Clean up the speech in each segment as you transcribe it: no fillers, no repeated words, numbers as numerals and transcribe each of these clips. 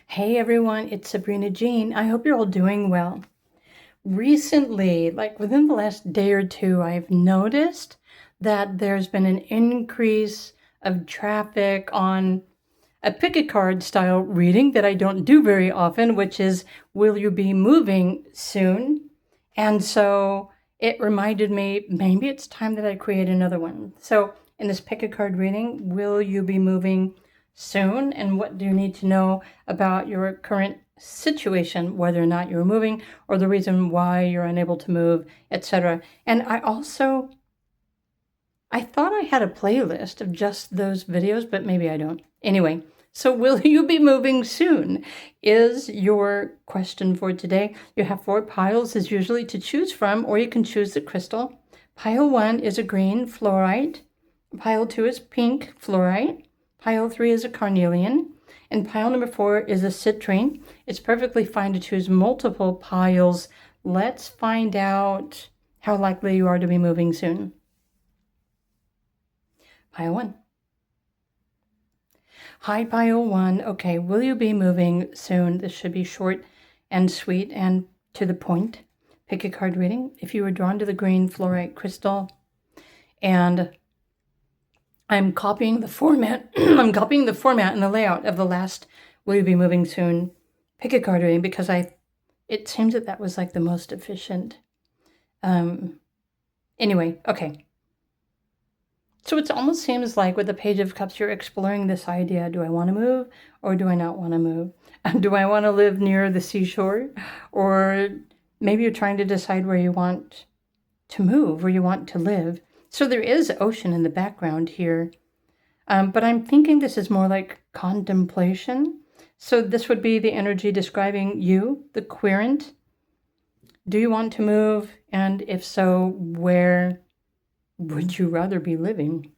Hey everyone, it's Sabrina Jean. I hope you're all doing well. Recently, like within the last day or two, I've noticed that there's been an increase of traffic on a pick a card style reading that I don't do very often, which is, will you be moving soon? And so it reminded me, maybe it's time that I create another one. So in this pick a card reading, will you be moving soon? And what do you need to know about your current situation, whether or not you're moving or the reason why you're unable to move, etc. And I thought I had a playlist of just those videos, but maybe I don't. Anyway, so will you be moving soon is your question for today. You have 4 piles as usually to choose from, or you can choose the crystal. Pile 1 is a green fluorite. Pile 2 is pink fluorite. Pile 3 is a carnelian. And pile number 4 is a citrine. It's perfectly fine to choose multiple piles. Let's find out how likely you are to be moving soon. Pile 1. Hi, pile 1. Okay, will you be moving soon? This should be short and sweet and to the point. Pick a card reading. If you were drawn to the green fluorite crystal, and I'm copying the format. I'm copying the format and the layout of the last will you be moving soon pick a card reading because it seems that was like the most efficient. Anyway, okay. So it almost seems like with the Page of Cups, you're exploring this idea. Do I want to move or do I not want to move? Do I want to live near the seashore? Or maybe you're trying to decide where you want to move, where you want to live. So there is ocean in the background here. But I'm thinking this is more like contemplation. So this would be the energy describing you, the querent. Do you want to move? And if so, where would you rather be living?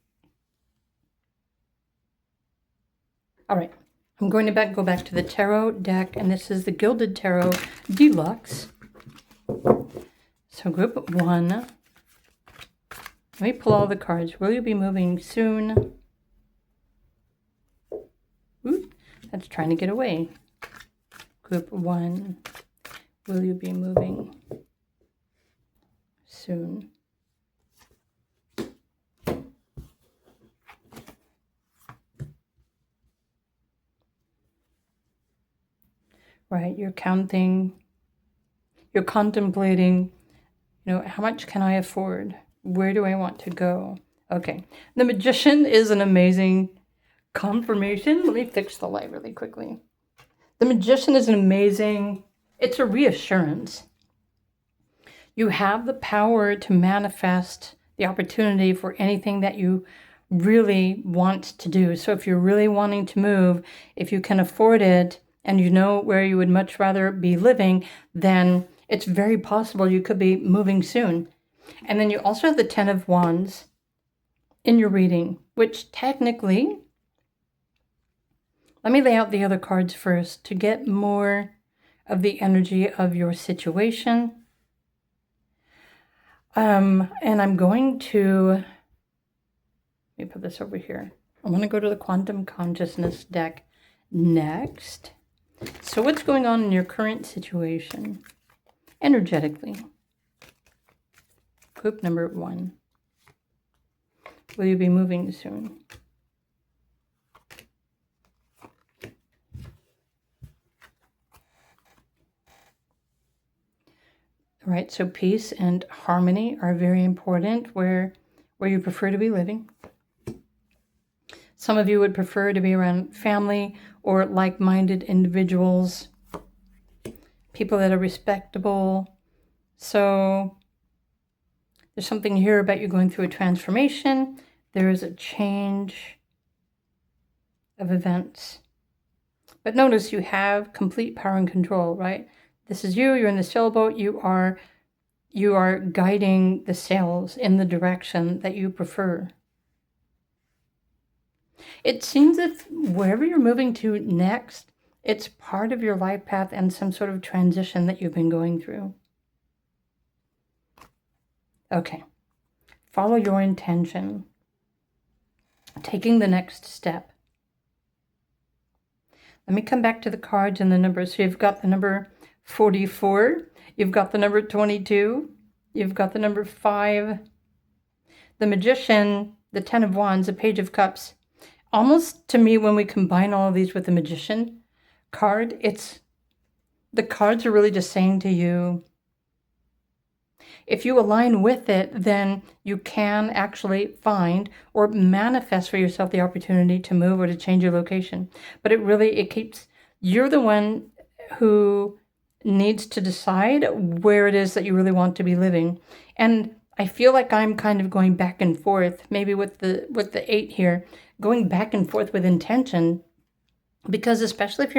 All right, I'm going to go back to the tarot deck, and this is the Gilded Tarot Deluxe. So group 1. Let me pull all the cards. Will you be moving soon? Ooh, that's trying to get away. Group 1. Will you be moving soon? Right, you're counting, you're contemplating, how much can I afford? Where do I want to go? Okay, the Magician is an amazing confirmation. Let me fix the light really quickly. The Magician is it's a reassurance. You have the power to manifest the opportunity for anything that you really want to do. So if you're really wanting to move, if you can afford it, and you know where you would much rather be living, then it's very possible you could be moving soon. And then you also have the 10 of Wands in your reading, which technically, let me lay out the other cards first to get more of the energy of your situation. And I'm going to, let me put this over here. I want to go to the Quantum Consciousness deck next. So what's going on in your current situation energetically? Group number 1. Will you be moving soon? All right, so peace and harmony are very important where you prefer to be living. Some of you would prefer to be around family or like-minded individuals, people that are respectable. So there's something here about you going through a transformation. There is a change of events. But notice you have complete power and control, right? This is you're in the sailboat, you are guiding the sails in the direction that you prefer. It seems that wherever you're moving to next, it's part of your life path and some sort of transition that you've been going through. Okay, follow your intention. Taking the next step. Let me come back to the cards and the numbers. So you've got the number 44, you've got the number 22, you've got the number 5, the Magician, the 10 of Wands, the Page of Cups. Almost to me, when we combine all of these with the Magician card, the cards are really just saying to you, if you align with it, then you can actually find or manifest for yourself the opportunity to move or to change your location. But you're the one who needs to decide where it is that you really want to be living. And I feel like I'm kind of going back and forth, maybe with the 8 here, going back and forth with intention. Because especially if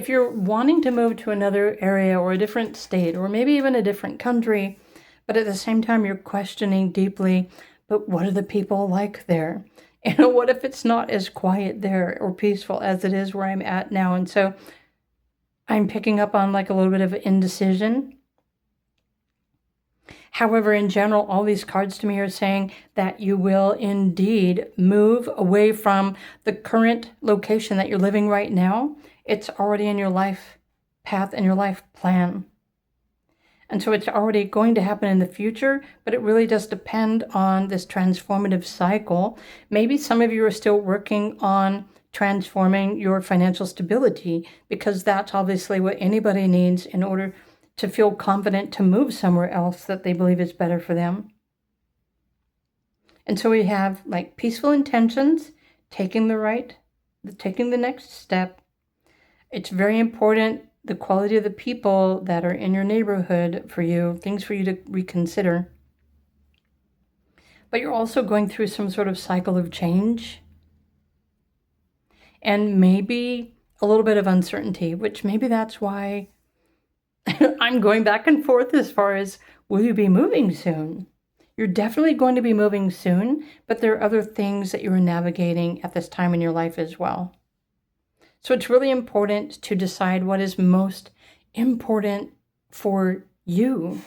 you're wanting to move to another area or a different state, or maybe even a different country, but at the same time you're questioning deeply, but what are the people like there? What if it's not as quiet there or peaceful as it is where I'm at now? And so I'm picking up on like a little bit of indecision. However, in general, all these cards to me are saying that you will indeed move away from the current location that you're living right now. It's already in your life path and your life plan. And so it's already going to happen in the future, but it really does depend on this transformative cycle. Maybe some of you are still working on transforming your financial stability, because that's obviously what anybody needs in order to feel confident to move somewhere else that they believe is better for them. And so we have like peaceful intentions, taking the next step. It's very important, the quality of the people that are in your neighborhood for you, things for you to reconsider. But you're also going through some sort of cycle of change. And maybe a little bit of uncertainty, which maybe that's why I'm going back and forth as far as, will you be moving soon? You're definitely going to be moving soon, but there are other things that you're navigating at this time in your life as well. So it's really important to decide what is most important for you.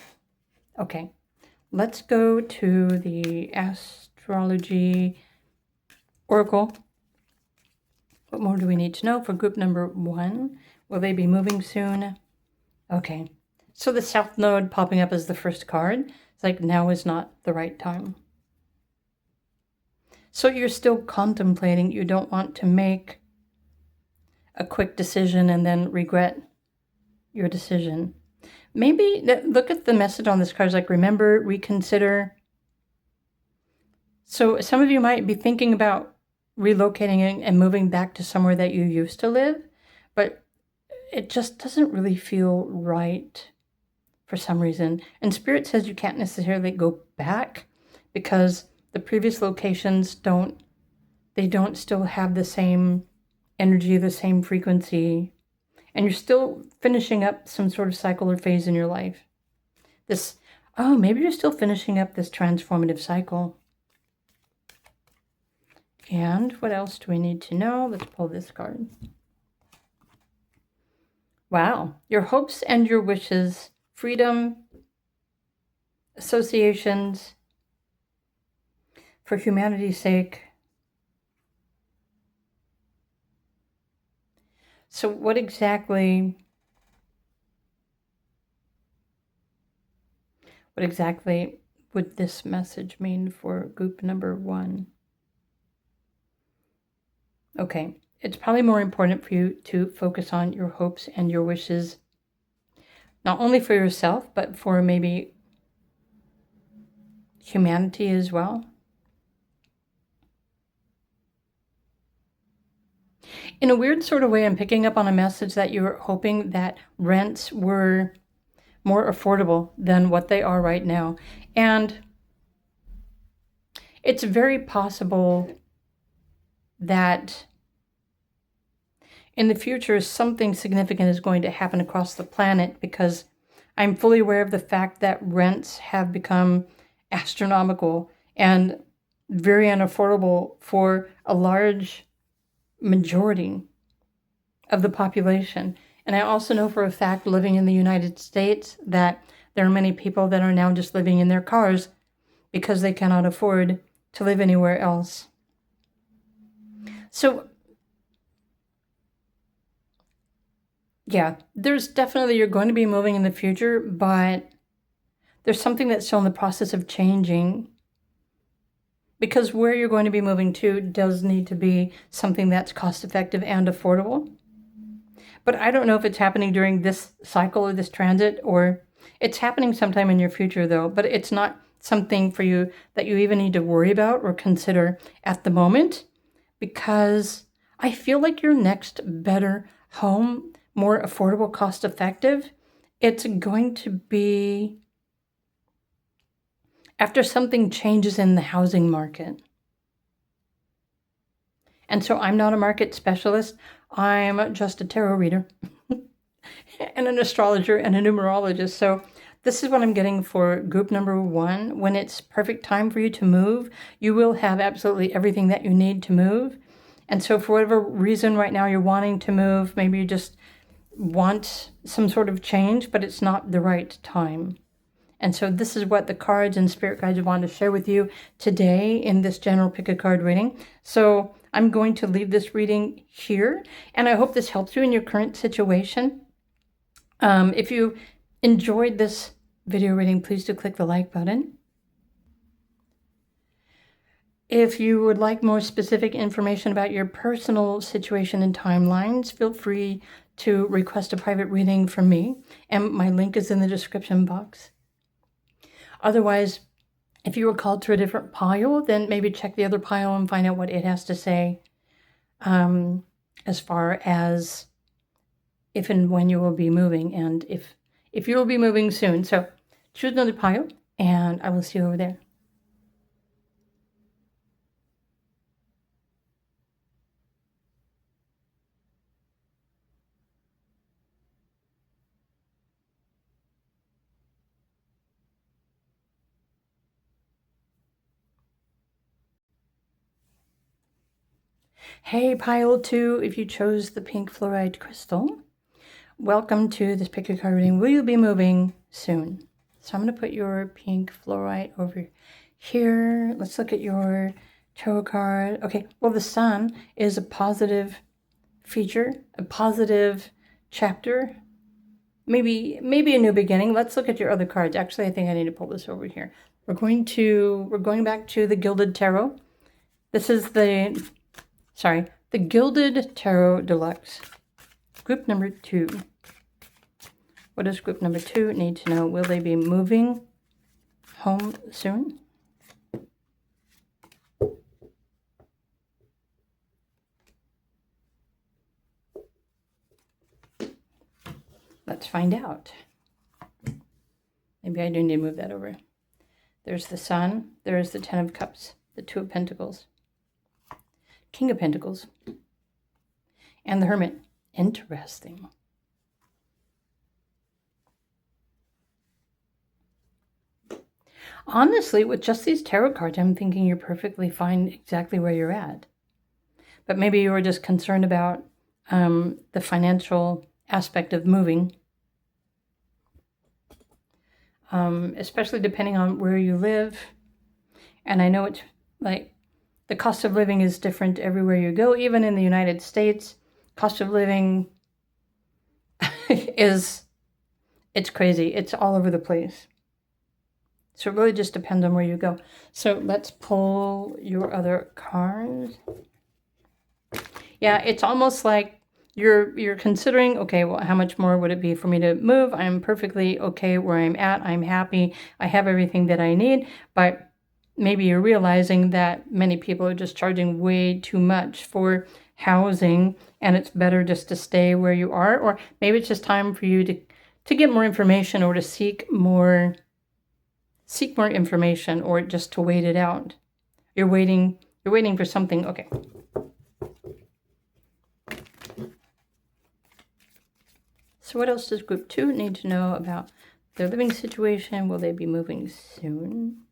Okay, let's go to the astrology oracle. What more do we need to know for group number 1? Will they be moving soon? Okay, so the South Node popping up as the first card. It's like now is not the right time. So you're still contemplating. You don't want to make a quick decision and then regret your decision. Maybe look at the message on this card. It's like, remember, reconsider. So some of you might be thinking about relocating and moving back to somewhere that you used to live, but it just doesn't really feel right for some reason. And Spirit says you can't necessarily go back because the previous locations don't still have the same energy, the same frequency, and you're still finishing up some sort of cycle or phase in your life. Maybe you're still finishing up this transformative cycle. And what else do we need to know? Let's pull this card. Wow, your hopes and your wishes, freedom, associations, for humanity's sake. So what exactly would this message mean for group number 1? Okay, it's probably more important for you to focus on your hopes and your wishes, not only for yourself, but for maybe humanity as well. In a weird sort of way, I'm picking up on a message that you're hoping that rents were more affordable than what they are right now. And it's very possible that in the future, something significant is going to happen across the planet, because I'm fully aware of the fact that rents have become astronomical and very unaffordable for a large majority of the population. And I also know for a fact, living in the United States, that there are many people that are now just living in their cars because they cannot afford to live anywhere else. So Yeah, there's definitely, you're going to be moving in the future, but there's something that's still in the process of changing, because where you're going to be moving to does need to be something that's cost effective and affordable. But I don't know if it's happening during this cycle or this transit, or it's happening sometime in your future though, but it's not something for you that you even need to worry about or consider at the moment, because I feel like your next better home, more affordable, cost effective, it's going to be after something changes in the housing market. And so I'm not a market specialist. I'm just a tarot reader and an astrologer and a numerologist. So this is what I'm getting for group number 1. When it's perfect time for you to move, you will have absolutely everything that you need to move. And so for whatever reason right now you're wanting to move, maybe you just want some sort of change, but it's not the right time. And so this is what the cards and spirit guides want to share with you today in this general pick a card reading. So I'm going to leave this reading here, and I hope this helps you in your current situation. If you enjoyed this video reading, please do click the like button. If you would like more specific information about your personal situation and timelines, feel free to request a private reading from me, and my link is in the description box. Otherwise, if you were called to a different pile, then maybe check the other pile and find out what it has to say as far as if and when you will be moving, and if you will be moving soon. So choose another pile, and I will see you over there. Hey, pile 2, if you chose the pink fluorite crystal, welcome to this pick a card reading. Will you be moving soon? So I'm going to put your pink fluorite over here. Let's look at your tarot card. Okay, well, the sun is a positive feature, a positive chapter, maybe a new beginning. Let's look at your other cards. Actually, I think I need to pull this over here. We're going back to the Gilded Tarot. This is the Gilded Tarot Deluxe. Group number 2. What does group number 2 need to know? Will they be moving home soon? Let's find out. Maybe I do need to move that over. There's the Sun. There's the Ten of Cups. The Two of Pentacles. King of Pentacles. And the Hermit. Interesting. Honestly, with just these tarot cards, I'm thinking you're perfectly fine exactly where you're at. But maybe you were just concerned about the financial aspect of moving. Especially depending on where you live. And I know it's like the cost of living is different everywhere you go. Even in the United States, cost of living it's crazy. It's all over the place. So it really just depends on where you go. So let's pull your other cards. Yeah, it's almost like you're considering, okay, well, how much more would it be for me to move? I'm perfectly okay where I'm at. I'm happy. I have everything that I need. But maybe you're realizing that many people are just charging way too much for housing, and it's better just to stay where you are. Or maybe it's just time for you to get more information, or to seek more information, or just to wait it out. You're waiting for something. Okay. So what else does group 2 need to know about their living situation? Will they be moving soon?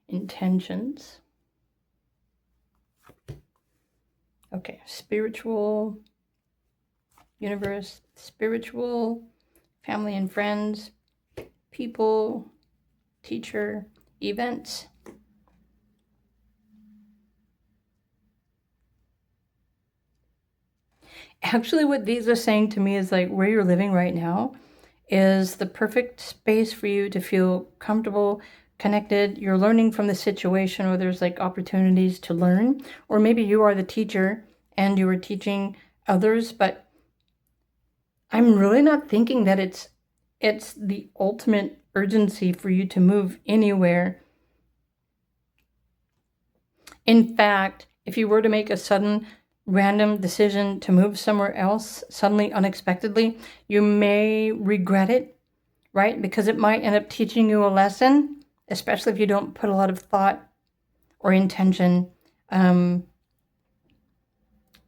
Intentions. Okay, spiritual, universe, spiritual, family and friends, people, teacher, events. Actually, what these are saying to me is like where you're living right now is the perfect space for you to feel comfortable, connected. You're learning from the situation, or there's like opportunities to learn, or maybe you are the teacher and you are teaching others, but I'm really not thinking that it's the ultimate urgency for you to move anywhere. In fact, if you were to make a sudden random decision to move somewhere else, suddenly, unexpectedly, you may regret it, right? Because it might end up teaching you a lesson, especially if you don't put a lot of thought or intention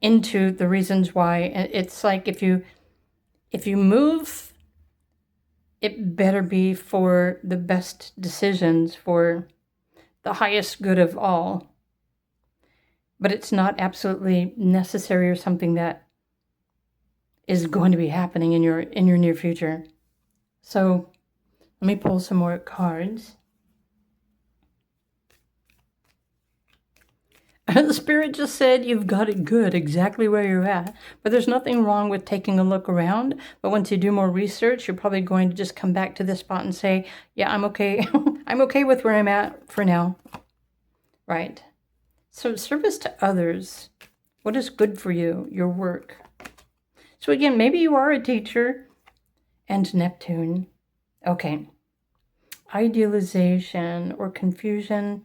into the reasons why. It's like if you move, it better be for the best decisions, for the highest good of all. But it's not absolutely necessary or something that is going to be happening in your near future. So let me pull some more cards. The Spirit just said you've got it good exactly where you're at, but there's nothing wrong with taking a look around. But once you do more research, you're probably going to just come back to this spot and say, yeah, I'm okay. I'm okay with where I'm at for now. Right. So service to others. What is good for you? Your work. So again, maybe you are a teacher and Neptune. Okay. Idealization or confusion.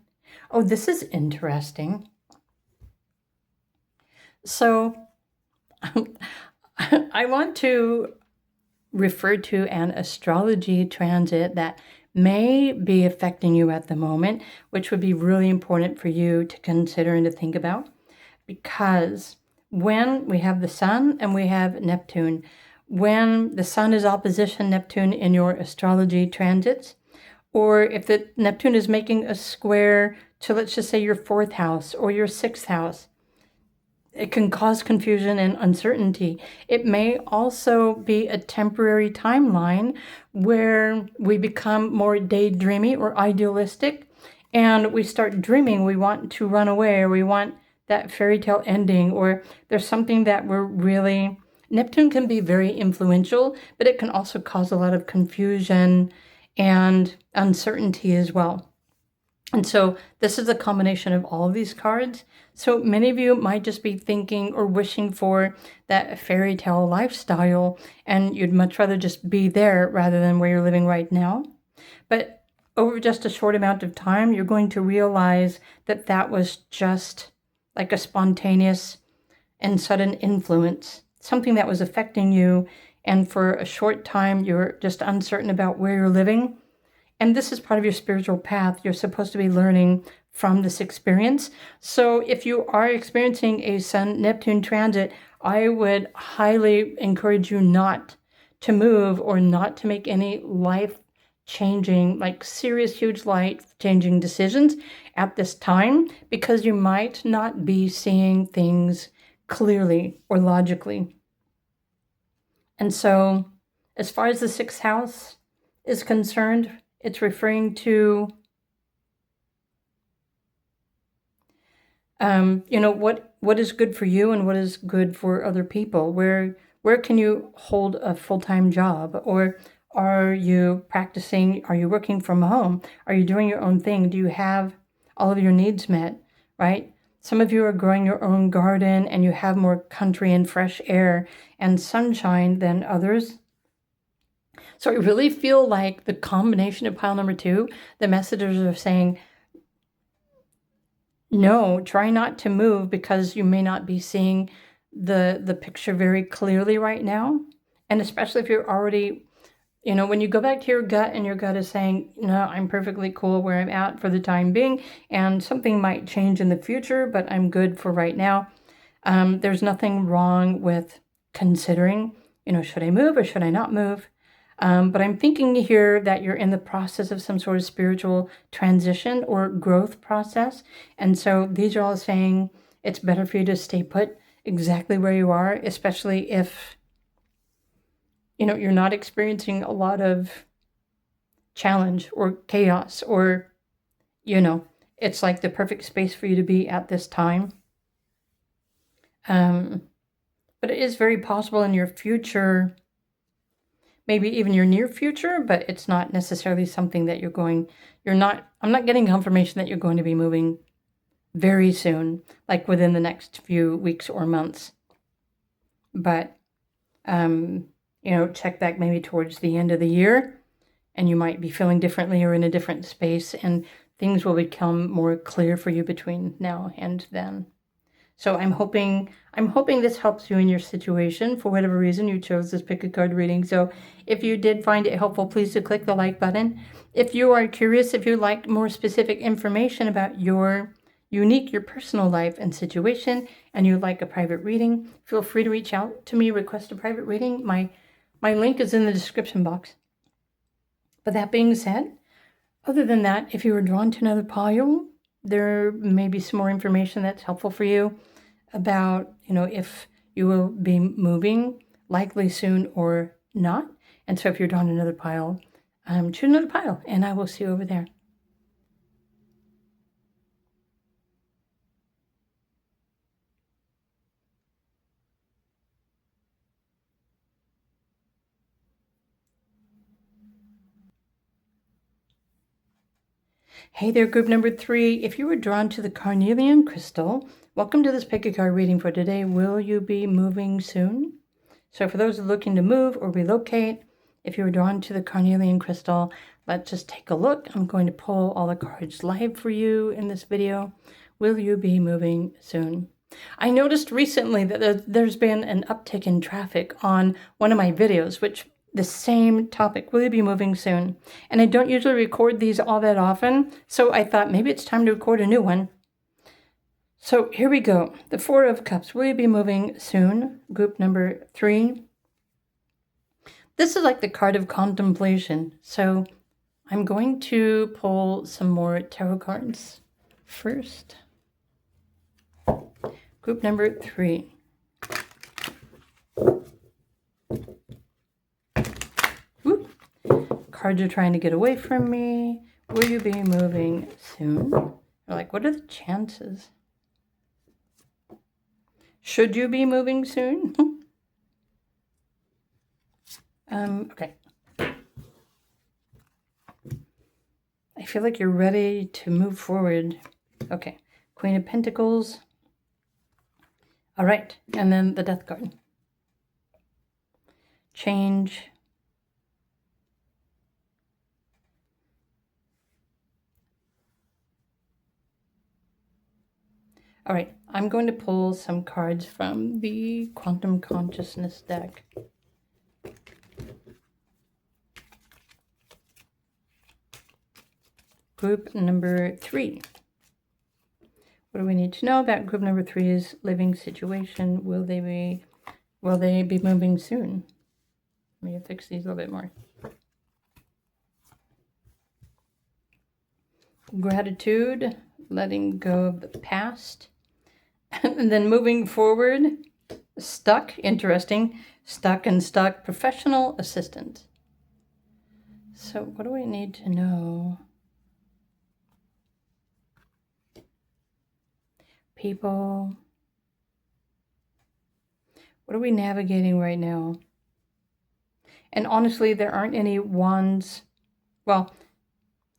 Oh, this is interesting. So I want to refer to an astrology transit that may be affecting you at the moment, which would be really important for you to consider and to think about. Because when we have the Sun and we have Neptune, when the Sun is opposition Neptune in your astrology transits, or if the Neptune is making a square to, let's just say, your 4th house or your 6th house, it can cause confusion and uncertainty. It may also be a temporary timeline where we become more daydreamy or idealistic, and we start dreaming we want to run away, or we want that fairy tale ending, or there's something that we're really... Neptune can be very influential, but it can also cause a lot of confusion and uncertainty as well. And so this is a combination of all of these cards. So many of you might just be thinking or wishing for that fairy tale lifestyle, and you'd much rather just be there rather than where you're living right now. But over just a short amount of time, you're going to realize that that was just like a spontaneous and sudden influence, something that was affecting you. And for a short time, you're just uncertain about where you're living. And this is part of your spiritual path. You're supposed to be learning from this experience. So if you are experiencing a Sun-Neptune transit, I would highly encourage you not to move or not to make any life-changing, like serious, huge life-changing decisions at this time, because you might not be seeing things clearly or logically. And so as far as the 6th house is concerned, it's referring to, what is good for you and what is good for other people. Where can you hold a full-time job? Or are you practicing? Are you working from home? Are you doing your own thing? Do you have all of your needs met, right? Some of you are growing your own garden and you have more country and fresh air and sunshine than others. So I really feel like the combination of pile number 2, the messages are saying, no, try not to move because you may not be seeing the picture very clearly right now. And especially if you're already, when you go back to your gut and your gut is saying, no, I'm perfectly cool where I'm at for the time being, and something might change in the future, but I'm good for right now. There's nothing wrong with considering, should I move or should I not move? But I'm thinking here that you're in the process of some sort of spiritual transition or growth process. And so these are all saying it's better for you to stay put exactly where you are, especially if, you're not experiencing a lot of challenge or chaos, or, it's like the perfect space for you to be at this time. But it is very possible in your future, maybe even your near future, but it's not necessarily something that I'm not getting confirmation that you're going to be moving very soon, like within the next few weeks or months. But, check back maybe towards the end of the year, and you might be feeling differently or in a different space, and things will become more clear for you between now and then. So I'm hoping this helps you in your situation. For whatever reason you chose this pick a card reading. So if you did find it helpful, please do click the like button. If you are curious, if you like more specific information about your personal life and situation, and you'd like a private reading, feel free to reach out to me, request a private reading. My link is in the description box. But that being said, other than that, if you were drawn to another pile, there may be some more information that's helpful for you about, if you will be moving likely soon or not. And so if you're drawn to another pile, choose another pile, and I will see you over there. Hey there, group number 3. If you were drawn to the Carnelian crystal, welcome to this pick a card reading for today. Will you be moving soon? So for those looking to move or relocate, if you were drawn to the Carnelian crystal, let's just take a look. I'm going to pull all the cards live for you in this video. Will you be moving soon? I noticed recently that there's been an uptick in traffic on one of my videos, which the same topic, will you be moving soon? And I don't usually record these all that often, so I thought maybe it's time to record a new one. So here we go. The 4 of Cups, will you be moving soon? Group number 3. This is like the card of contemplation. So I'm going to pull some more tarot cards first. Group number 3. Whoop. Cards are trying to get away from me. Will you be moving soon? They're like, what are the chances? Should you be moving soon? Okay. I feel like you're ready to move forward. Okay. Queen of Pentacles. All right. And then the Death card. Change. All right. I'm going to pull some cards from the Quantum Consciousness deck. Group number 3. What do we need to know about group number 3's living situation? Will they be moving soon? Let me fix these a little bit more. Gratitude, letting go of the past. And then moving forward, stuck, interesting, stuck and stuck, professional assistant. So what do we need to know? People. What are we navigating right now? And honestly, there aren't any wands. Well,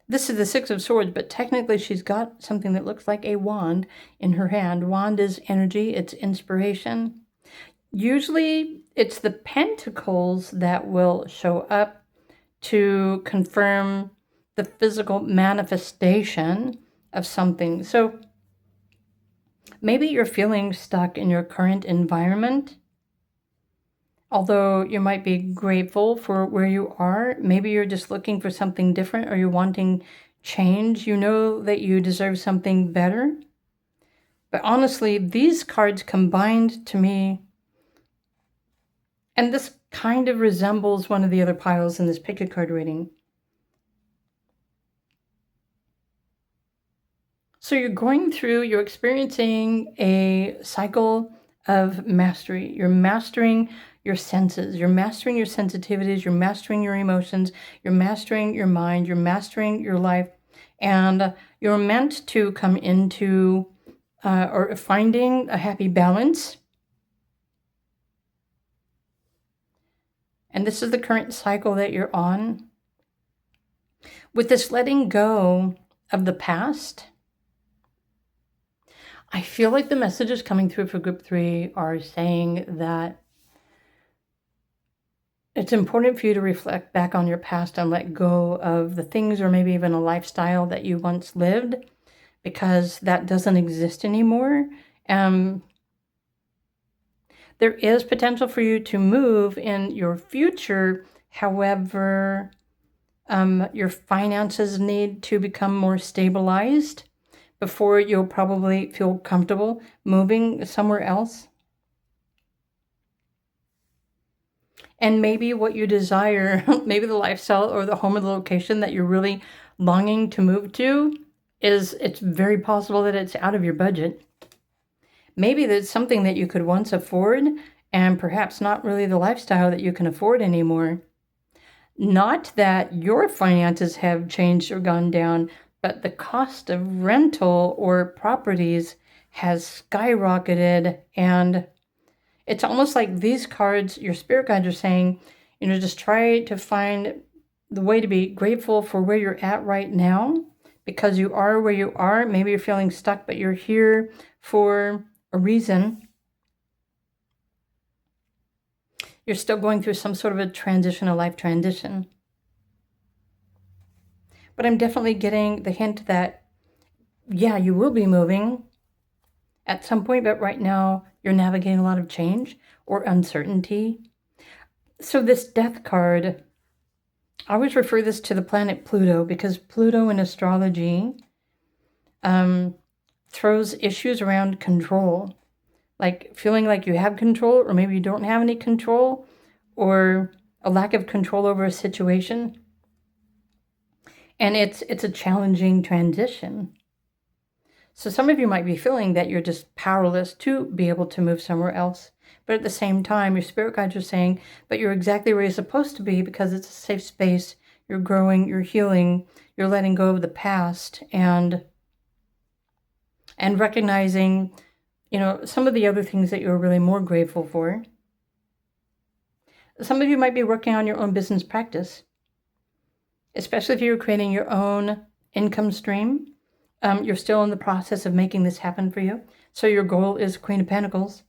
this is the 6 of Swords, but technically she's got something that looks like a wand in her hand. Wand is energy, it's inspiration. Usually it's the pentacles that will show up to confirm the physical manifestation of something. So maybe you're feeling stuck in your current environment. Although you might be grateful for where you are, maybe you're just looking for something different, or you're wanting change. You know that you deserve something better. But honestly, these cards combined to me, and this kind of resembles one of the other piles in this pick a card reading. So you're experiencing a cycle of mastery. You're mastering your senses. You're mastering your sensitivities. You're mastering your emotions. You're mastering your mind. You're mastering your life. And you're meant to come into or finding a happy balance. And this is the current cycle that you're on. With this letting go of the past, I feel like the messages coming through for group 3 are saying that it's important for you to reflect back on your past and let go of the things or maybe even a lifestyle that you once lived, because that doesn't exist anymore. There is potential for you to move in your future. However, your finances need to become more stabilized before you'll probably feel comfortable moving somewhere else. And maybe what you desire, maybe the lifestyle or the home or the location that you're really longing to move to, it's very possible that it's out of your budget. Maybe that's something that you could once afford and perhaps not really the lifestyle that you can afford anymore. Not that your finances have changed or gone down, but the cost of rental or properties has skyrocketed. And it's almost like these cards, your spirit guides are saying, just try to find the way to be grateful for where you're at right now, because you are where you are. Maybe you're feeling stuck, but you're here for a reason. You're still going through some sort of a transition, a life transition. But I'm definitely getting the hint that, yeah, you will be moving at some point, but right now you're navigating a lot of change or uncertainty. So this death card, I always refer this to the planet Pluto, because Pluto in astrology throws issues around control, like feeling like you have control, or maybe you don't have any control, or a lack of control over a situation. And it's a challenging transition. So some of you might be feeling that you're just powerless to be able to move somewhere else. But at the same time, your spirit guides are saying, but you're exactly where you're supposed to be, because it's a safe space. You're growing, you're healing, you're letting go of the past, and recognizing, some of the other things that you're really more grateful for. Some of you might be working on your own business practice, especially if you're creating your own income stream. You're still in the process of making this happen for you. So your goal is Queen of Pentacles,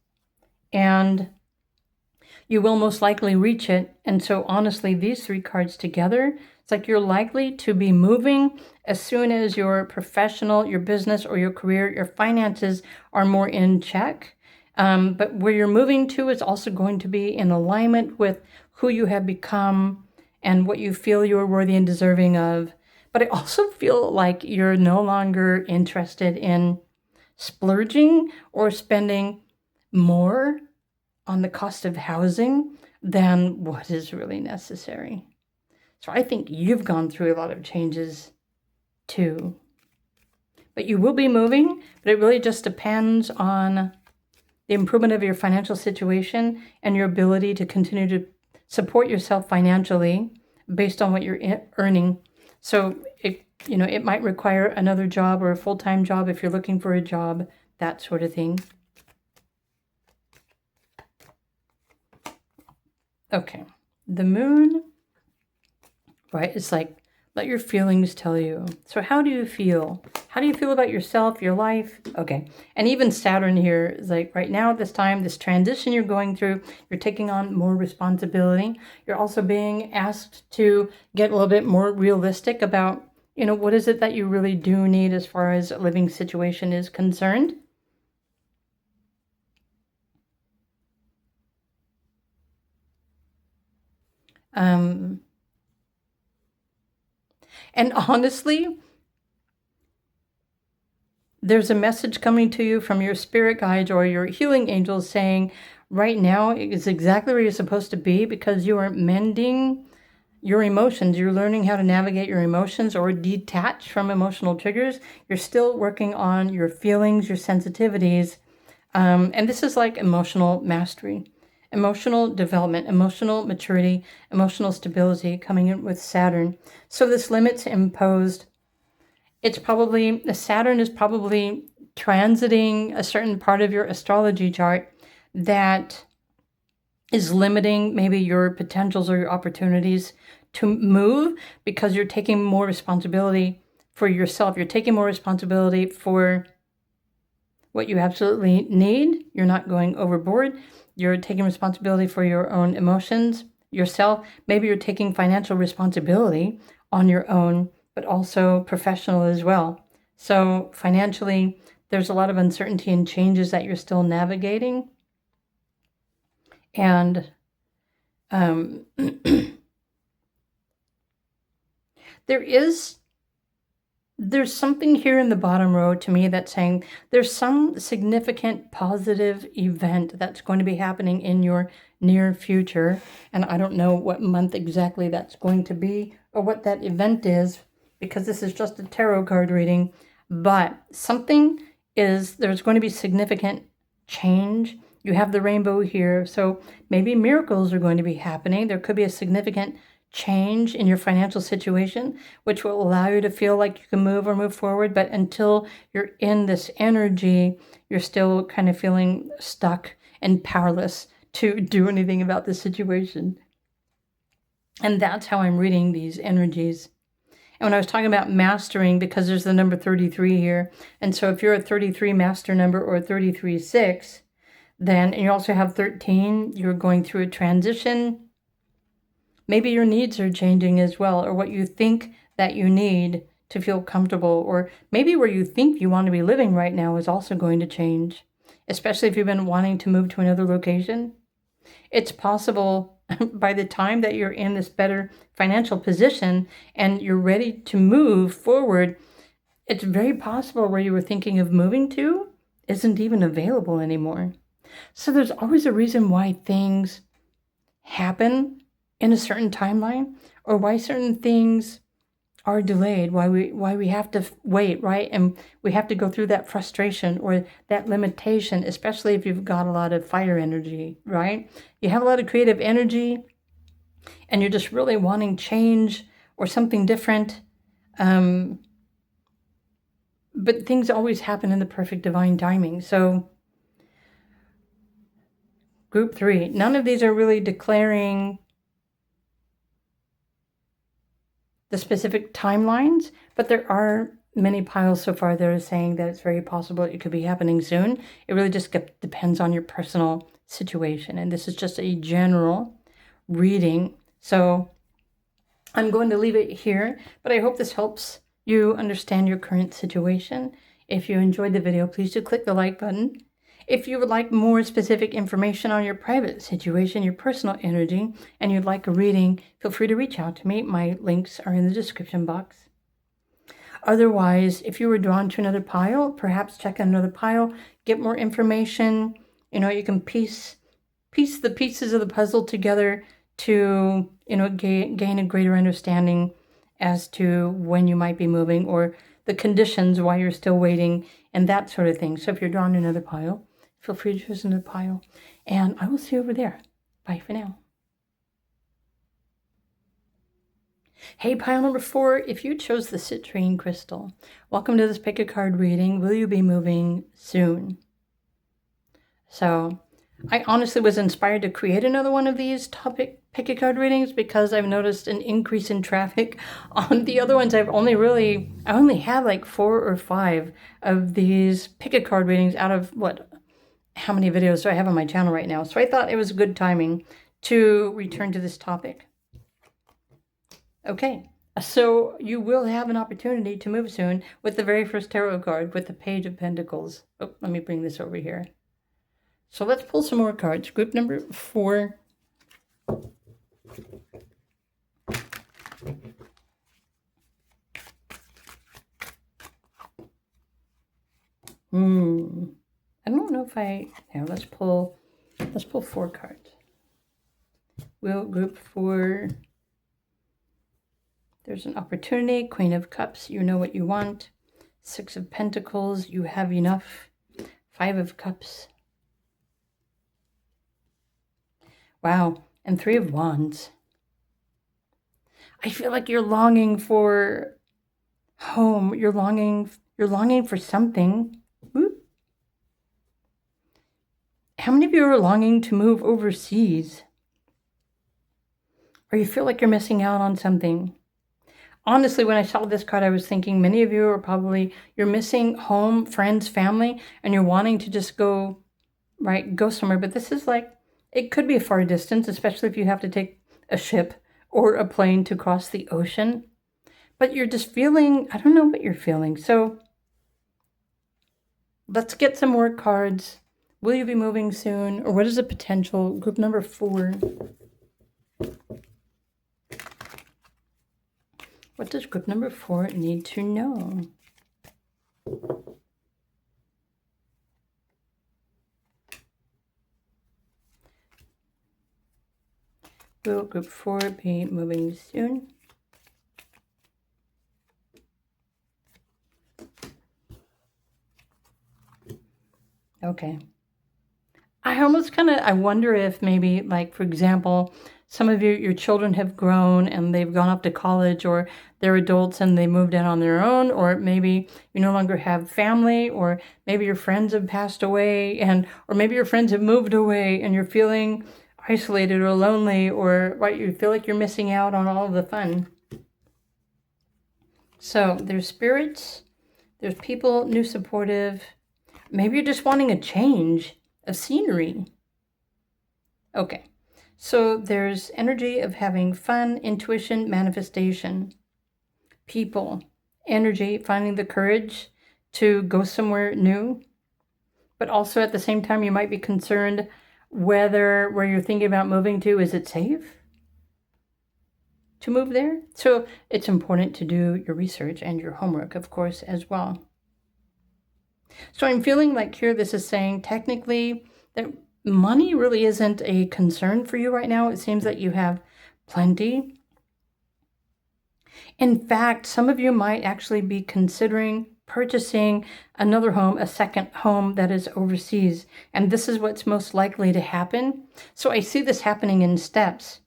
and you will most likely reach it. And so honestly, these 3 cards together, it's like you're likely to be moving as soon as your professional, your business, or your career, your finances are more in check. But where you're moving to is also going to be in alignment with who you have become and what you feel you are worthy and deserving of. But I also feel like you're no longer interested in splurging or spending more on the cost of housing than what is really necessary. So I think you've gone through a lot of changes too. But you will be moving, but it really just depends on the improvement of your financial situation and your ability to continue to support yourself financially based on what you're earning. So it might require another job or a full-time job if you're looking for a job, that sort of thing. Okay, the moon, right? It's like, let your feelings tell you. So how do you feel? How do you feel about yourself, your life? Okay, and even Saturn here is like, right now at this time, this transition you're going through, you're taking on more responsibility. You're also being asked to get a little bit more realistic about, what is it that you really do need as far as a living situation is concerned. And honestly, there's a message coming to you from your spirit guides or your healing angels saying, right now is exactly where you're supposed to be, because you are mending your emotions. You're learning how to navigate your emotions or detach from emotional triggers. You're still working on your feelings, your sensitivities. And this is like emotional mastery. emotional development, emotional maturity, emotional stability coming in with Saturn. So this limit's imposed. It's probably, the Saturn is probably transiting a certain part of your astrology chart that is limiting maybe your potentials or your opportunities to move, because you're taking more responsibility for yourself. You're taking more responsibility for what you absolutely need. You're not going overboard. You're taking responsibility for your own emotions, yourself. Maybe you're taking financial responsibility on your own, but also professional as well. So financially, there's a lot of uncertainty and changes that you're still navigating. And there's something here in the bottom row to me that's saying there's some significant positive event that's going to be happening in your near future. And I don't know what month exactly that's going to be or what that event is, because this is just a tarot card reading. But there's going to be significant change. You have the rainbow here. So maybe miracles are going to be happening. There could be a significant change in your financial situation, which will allow you to feel like you can move forward. But until you're in this energy, you're still kind of feeling stuck and powerless to do anything about the situation. And that's how I'm reading these energies. And when I was talking about mastering, because there's the number 33 here, and so if you're a 33 master number or a 33-6, then, and you also have 13, you're going through a transition. Maybe your needs are changing as well, or what you think that you need to feel comfortable, or maybe where you think you want to be living right now is also going to change, especially if you've been wanting to move to another location. It's possible by the time that you're in this better financial position and you're ready to move forward, it's very possible where you were thinking of moving to isn't even available anymore. So there's always a reason why things happen in a certain timeline, or why certain things are delayed, why we have to wait, right? And we have to go through that frustration or that limitation, especially if you've got a lot of fire energy, right? You have a lot of creative energy and you're just really wanting change or something different. But things always happen in the perfect divine timing. So group 3, none of these are really declaring the specific timelines, but there are many piles so far that are saying that it's very possible it could be happening soon. It really just depends on your personal situation. And this is just a general reading. So I'm going to leave it here, but I hope this helps you understand your current situation. If you enjoyed the video, please do click the like button. If you would like more specific information on your private situation, your personal energy, and you'd like a reading, feel free to reach out to me. My links are in the description box. Otherwise, if you were drawn to another pile, perhaps check out another pile, get more information. You know, you can piece the pieces of the puzzle together to, you know, gain a greater understanding as to when you might be moving or the conditions why you're still waiting and that sort of thing. So if you're drawn to another pile, feel free to choose another pile, and I will see you over there. Bye for now. Hey, pile number 4, if you chose the citrine crystal, welcome to this pick a card reading. Will you be moving soon? So I honestly was inspired to create another one of these topic pick a card readings because I've noticed an increase in traffic on the other ones. I only had like 4 or 5 of these pick a card readings out of how many videos do I have on my channel right now? So I thought it was good timing to return to this topic. Okay, so you will have an opportunity to move soon with the very first tarot card, with the Page of Pentacles. Oh, let me bring this over here. So let's pull some more cards. Group number 4. I don't know if here, let's pull 4 cards. Will group 4, there's an opportunity. Queen of Cups, you know what you want. 6 of Pentacles, you have enough. 5 of Cups. Wow. And Three of Wands. I feel like you're longing for home. You're longing for something. Whoop. How many of you are longing to move overseas? Or you feel like you're missing out on something? Honestly, when I saw this card, I was thinking many of you are probably, you're missing home, friends, family, and you're wanting to just go, right, go somewhere. But this is like, it could be a far distance, especially if you have to take a ship or a plane to cross the ocean. But you're just feeling, I don't know what you're feeling. So let's get some more cards. Will you be moving soon? Or what is the potential? Group number 4. What does group number 4 need to know? Will group 4 be moving soon? Okay. I almost I wonder if maybe, like, for example, some of your children have grown and they've gone up to college, or they're adults and they moved in on their own, or maybe you no longer have family, or maybe your friends have passed away, or maybe your friends have moved away and you're feeling isolated or lonely, or right, you feel like you're missing out on all of the fun. So there's spirits, there's people, new supportive. Maybe you're just wanting a change of scenery. Okay, so there's energy of having fun, intuition, manifestation. People, energy, finding the courage to go somewhere new. But also at the same time, you might be concerned whether where you're thinking about moving to, is it safe to move there? So it's important to do your research and your homework, of course, as well. So I'm feeling like here this is saying technically that money really isn't a concern for you right now. It seems that you have plenty. In fact, some of you might actually be considering purchasing another home, a second home that is overseas. And this is what's most likely to happen. So I see this happening in steps.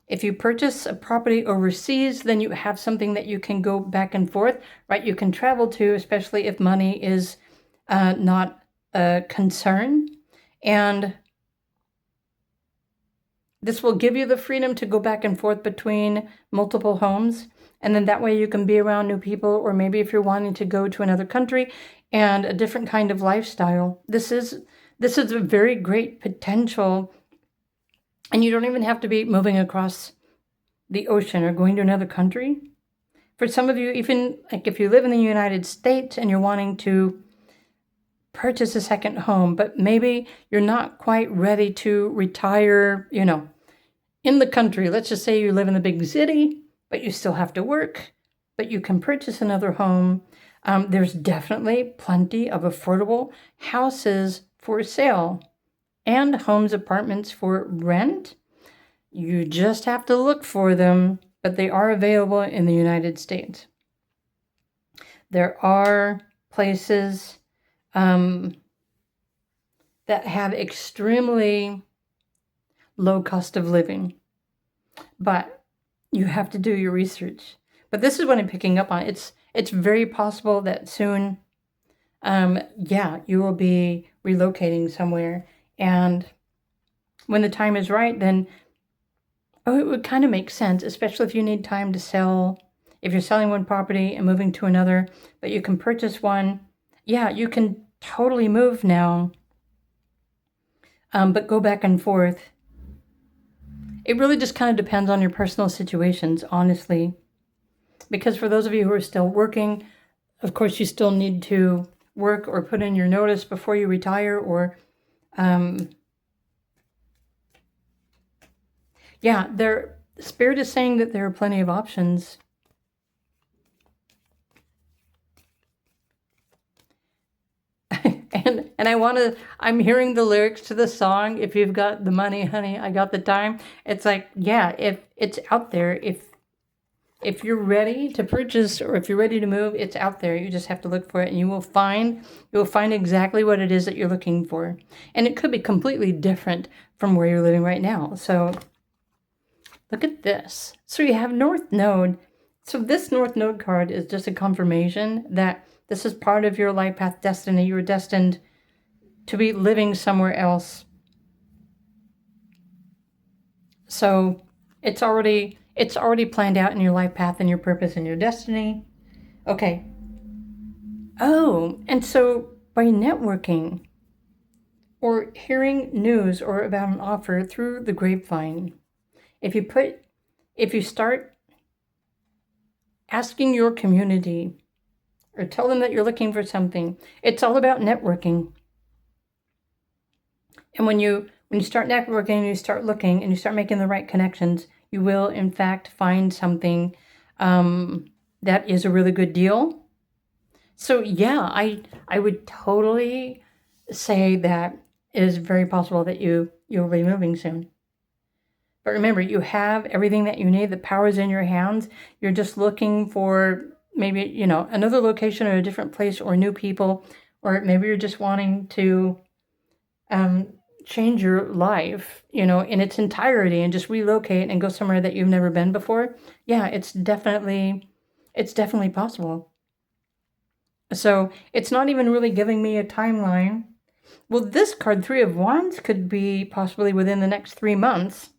If you purchase a property overseas, then you have something that you can go back and forth, right? You can travel to, especially if money is not a concern. And this will give you the freedom to go back and forth between multiple homes. And then that way you can be around new people, or maybe if you're wanting to go to another country and a different kind of lifestyle. This is a very great potential. And you don't even have to be moving across the ocean or going to another country. For some of you, even like if you live in the United States and you're wanting to purchase a second home, but maybe you're not quite ready to retire, in the country. Let's just say you live in the big city, but you still have to work, but you can purchase another home. There's definitely plenty of affordable houses for sale and homes, apartments for rent. You just have to look for them, but they are available in the United States. There are places that have extremely low cost of living, but you have to do your research. But this is what I'm picking up on. It's very possible that soon, you will be relocating somewhere, and when the time is right, then it would kind of make sense, especially if you need time to sell. If you're selling one property and moving to another, but you can purchase one, you can totally move now, but go back and forth. It really just kind of depends on your personal situations, honestly. Because for those of you who are still working, of course, you still need to work or put in your notice before you retire, or Spirit is saying that there are plenty of options. And I'm hearing the lyrics to the song, if you've got the money, honey, I got the time. It's like, if it's out there, if If you're ready to purchase or if you're ready to move, it's out there. You just have to look for it and you will find exactly what it is that you're looking for. And it could be completely different from where you're living right now. So look at this. So you have North Node. So this North Node card is just a confirmation that this is part of your life path destiny. You were destined to be living somewhere else. So it's already planned out in your life path and your purpose and your destiny. Okay. Oh, and so by networking or hearing news or about an offer through the grapevine, if you start asking your community or tell them that you're looking for something, it's all about networking. And when you start networking and you start looking and you start making the right connections, you will in fact find something that is a really good deal. So yeah, I would totally say that it is very possible that you'll be moving soon. But remember, you have everything that you need. The power is in your hands. You're just looking for maybe, another location or a different place or new people, or maybe you're just wanting to change your life, in its entirety and just relocate and go somewhere that you've never been before. Yeah, it's definitely possible. So it's not even really giving me a timeline. Well, this card, 3 of Wands, could be possibly within the next 3 months.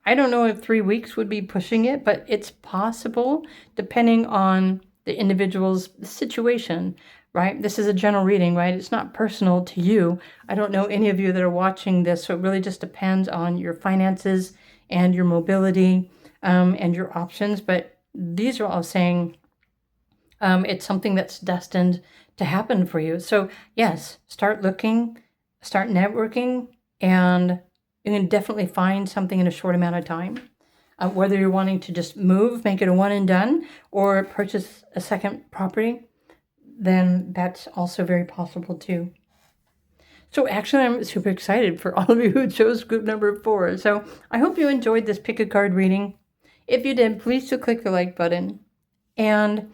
I don't know if 3 weeks would be pushing it, but it's possible depending on the individual's situation, right? This is a general reading, right? It's not personal to you. I don't know any of you that are watching this, so it really just depends on your finances and your mobility and your options. But these are all saying it's something that's destined to happen for you. So yes, start looking, start networking, and you can definitely find something in a short amount of time. Whether you're wanting to just move, make it a one and done, or purchase a second property, then that's also very possible too. So actually, I'm super excited for all of you who chose group number 4. So I hope you enjoyed this pick a card reading. If you did, please do click the like button. And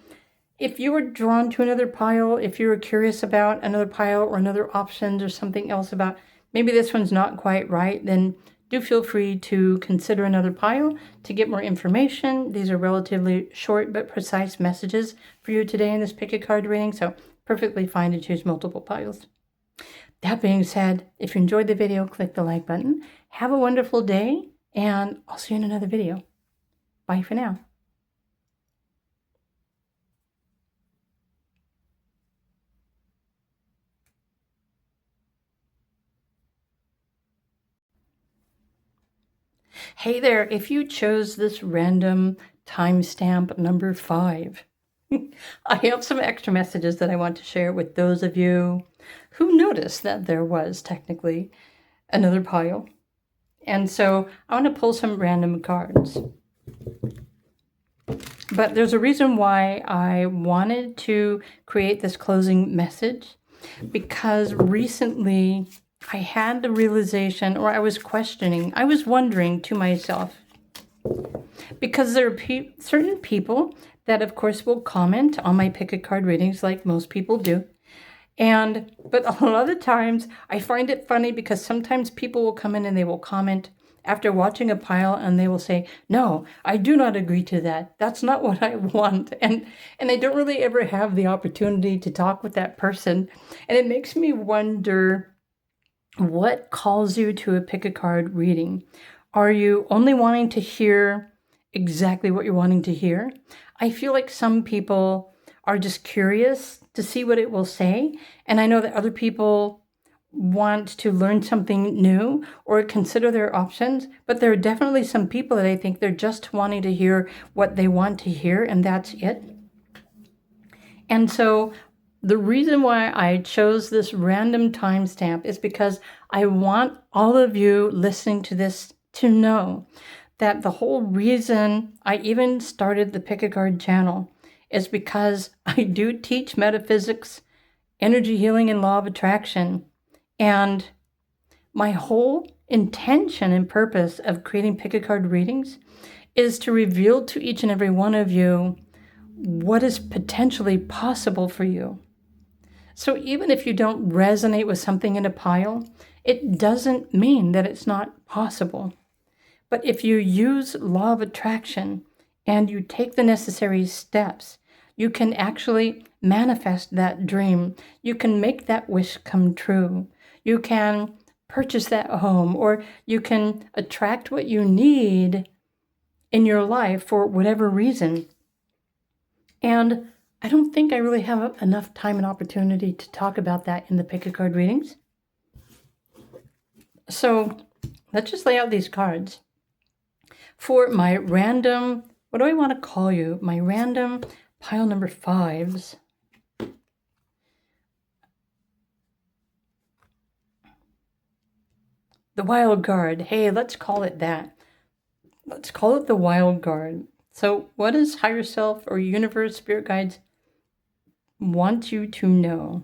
if you were drawn to another pile, if you were curious about another pile or another options or something else about maybe this one's not quite right, then do feel free to consider another pile to get more information. These are relatively short but precise messages for you today in this pick a card reading, so perfectly fine to choose multiple piles. That being said, if you enjoyed the video, click the like button. Have a wonderful day, and I'll see you in another video. Bye for now. Hey there, if you chose this random timestamp number 5, I have some extra messages that I want to share with those of you who noticed that there was technically another pile. And so I want to pull some random cards. But there's a reason why I wanted to create this closing message, because recently I had the realization, or I was questioning, I was wondering to myself, because there are certain people that of course will comment on my pick a card readings like most people do. But a lot of times I find it funny because sometimes people will come in and they will comment after watching a pile and they will say, no, I do not agree to that. That's not what I want. And I don't really ever have the opportunity to talk with that person. And it makes me wonder, what calls you to a pick a card reading? Are you only wanting to hear exactly what you're wanting to hear? I feel like some people are just curious to see what it will say. And I know that other people want to learn something new or consider their options, but there are definitely some people that I think they're just wanting to hear what they want to hear, and that's it. And so the reason why I chose this random timestamp is because I want all of you listening to this to know that the whole reason I even started the Pick a Card channel is because I do teach metaphysics, energy healing, and law of attraction. And my whole intention and purpose of creating pick a card readings is to reveal to each and every one of you what is potentially possible for you. So even if you don't resonate with something in a pile, it doesn't mean that it's not possible. But if you use law of attraction and you take the necessary steps, you can actually manifest that dream. You can make that wish come true. You can purchase that home, or you can attract what you need in your life for whatever reason. And I don't think I really have enough time and opportunity to talk about that in the pick-a-card readings. So let's just lay out these cards. For my random, what do I want to call you? My random pile number 5s. The wild card. Hey, let's call it that. Let's call it the wild card. So what does higher self or universe, spirit guides want you to know?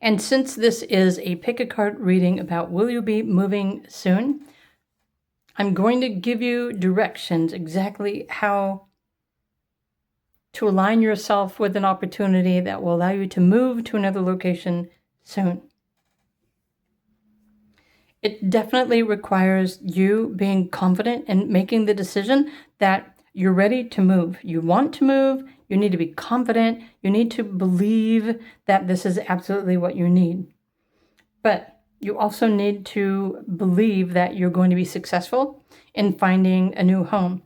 And since this is a pick-a-card reading about will you be moving soon, I'm going to give you directions exactly how to align yourself with an opportunity that will allow you to move to another location soon. It definitely requires you being confident and making the decision that you're ready to move. You want to move. You need to be confident. You need to believe that this is absolutely what you need. But you also need to believe that you're going to be successful in finding a new home.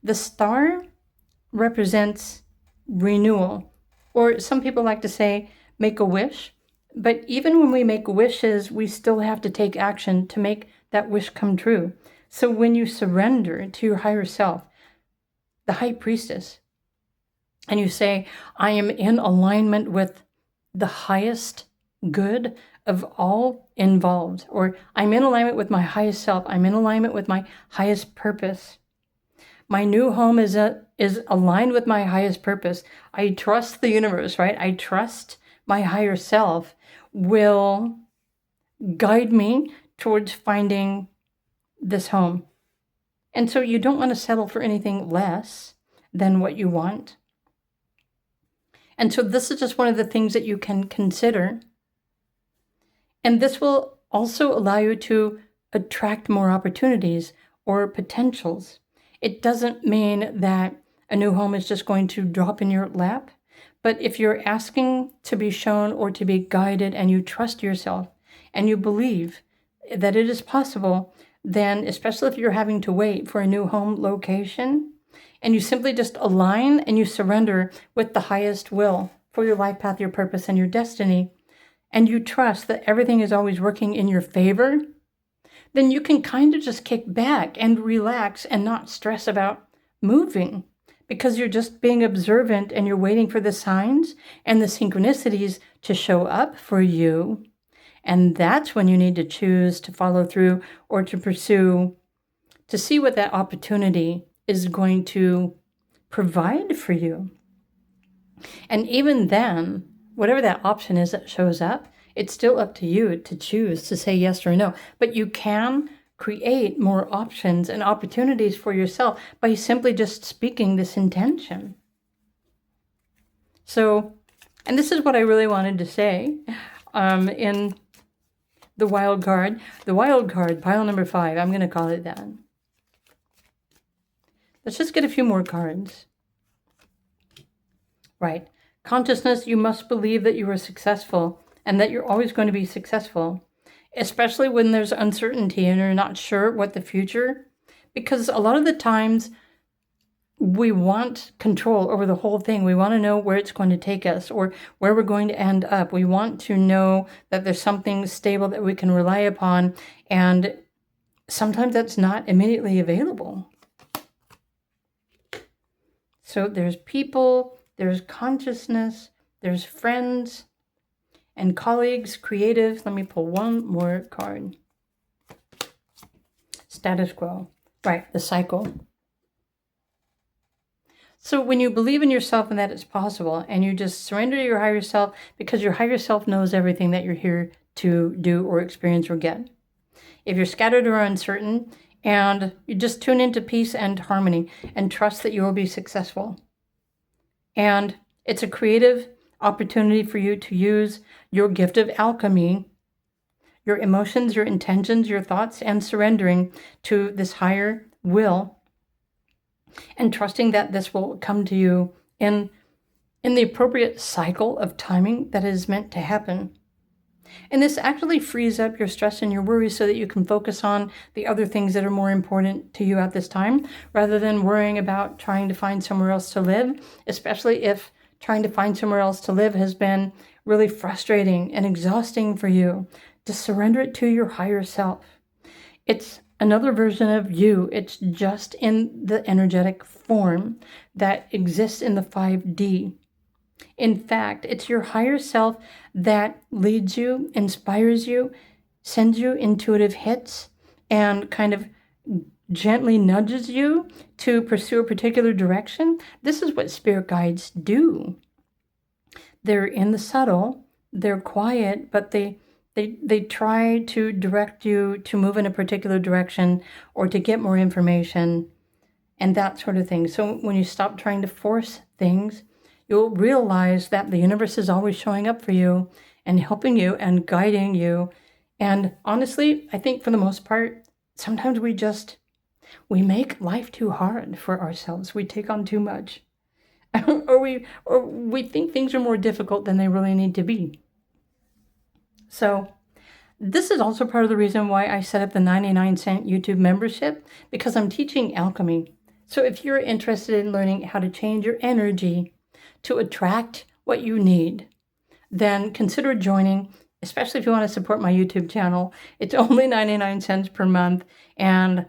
The star represents renewal, or some people like to say, make a wish. But even when we make wishes, we still have to take action to make that wish come true. So when you surrender to your higher self, the high priestess, and you say, I am in alignment with the highest good of all involved, or I'm in alignment with my highest self, I'm in alignment with my highest purpose. My new home is aligned with my highest purpose. I trust the universe, right? I trust my higher self will guide me towards finding this home. And so you don't want to settle for anything less than what you want. And so this is just one of the things that you can consider. And this will also allow you to attract more opportunities or potentials. It doesn't mean that a new home is just going to drop in your lap. But if you're asking to be shown or to be guided and you trust yourself and you believe that it is possible, then especially if you're having to wait for a new home location and you simply just align and you surrender with the highest will for your life path, your purpose, and your destiny, and you trust that everything is always working in your favor, then you can kind of just kick back and relax and not stress about moving. Because you're just being observant and you're waiting for the signs and the synchronicities to show up for you. And that's when you need to choose to follow through or to pursue, to see what that opportunity is going to provide for you. And even then, whatever that option is that shows up, it's still up to you to choose to say yes or no. But you can create more options and opportunities for yourself by simply just speaking this intention. So, and this is what I really wanted to say in the wild card, pile number 5, I'm going to call it that. Let's just get a few more cards. Right. Consciousness, you must believe that you are successful and that you're always going to be successful. Especially when there's uncertainty and you're not sure what the future, because a lot of the times we want control over the whole thing. We want to know where it's going to take us or where we're going to end up. We want to know that there's something stable that we can rely upon, and sometimes that's not immediately available. So there's people, there's consciousness, there's friends, and colleagues, creatives. Let me pull one more card. Status quo. Right, the cycle. So when you believe in yourself and that it's possible, and you just surrender to your higher self, because your higher self knows everything that you're here to do or experience or get. If you're scattered or uncertain, And you just tune into peace and harmony and trust that you will be successful. And it's a creative opportunity for you to use your gift of alchemy, your emotions, your intentions, your thoughts, and surrendering to this higher will and trusting that this will come to you in the appropriate cycle of timing that is meant to happen. And this actually frees up your stress and your worries so that you can focus on the other things that are more important to you at this time, rather than worrying about trying to find somewhere else to live, especially if trying to find somewhere else to live has been really frustrating and exhausting for you. Just surrender it to your higher self. It's another version of you. It's just in the energetic form that exists in the 5D. In fact, it's your higher self that leads you, inspires you, sends you intuitive hits, and kind of gently nudges you to pursue a particular direction. This is what spirit guides do. They're in the subtle, they're quiet, but they try to direct you to move in a particular direction or to get more information and that sort of thing. So when you stop trying to force things, you'll realize that the universe is always showing up for you and helping you and guiding you. And honestly, I think for the most part, sometimes we make life too hard for ourselves. We take on too much. or we think things are more difficult than they really need to be. So this is also part of the reason why I set up the 99-cent YouTube membership, because I'm teaching alchemy. So if you're interested in learning how to change your energy to attract what you need, then consider joining, especially if you want to support my YouTube channel. It's only 99 cents per month, and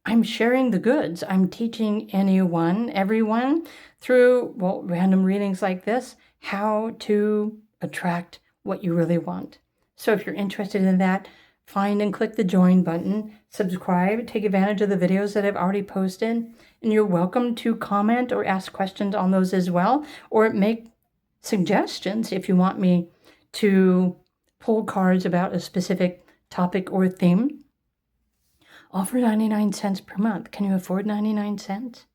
I'm sharing the goods. I'm teaching everyone, through, random readings like this, how to attract what you really want. So if you're interested in that, find and click the join button, subscribe, take advantage of the videos that I've already posted, and you're welcome to comment or ask questions on those as well, or make suggestions if you want me to pull cards about a specific topic or theme. All for 99 cents per month. Can you afford 99 cents?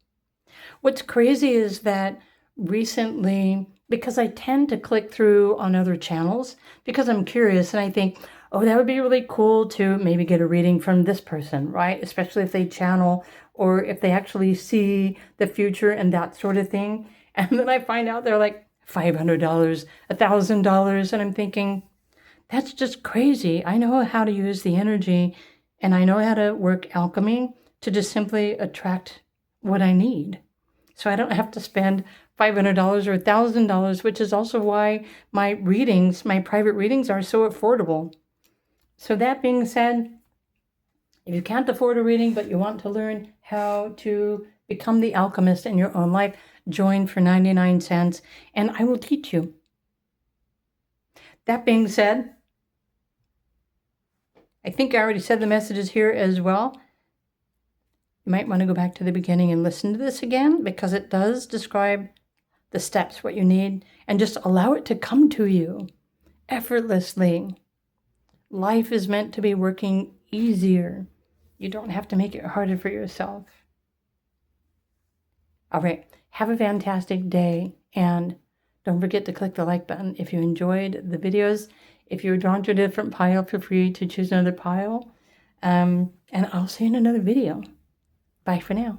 What's crazy is that recently, because I tend to click through on other channels because I'm curious and I think, oh, that would be really cool to maybe get a reading from this person, right? Especially if they channel or if they actually see the future and that sort of thing. And then I find out they're like $500, $1,000. And I'm thinking, that's just crazy. I know how to use the energy and I know how to work alchemy to just simply attract what I need. So I don't have to spend $500 or $1,000, which is also why my private readings are so affordable. So that being said, if you can't afford a reading, but you want to learn how to become the alchemist in your own life, join for 99 cents and I will teach you. That being said, I think I already said the messages here as well. You might want to go back to the beginning and listen to this again, because it does describe the steps, what you need, and just allow it to come to you effortlessly. Life is meant to be working easier. You don't have to make it harder for yourself. All right, have a fantastic day, and don't forget to click the like button if you enjoyed the videos. If you're drawn to a different pile, feel free to choose another pile. And I'll see you in another video. Bye for now.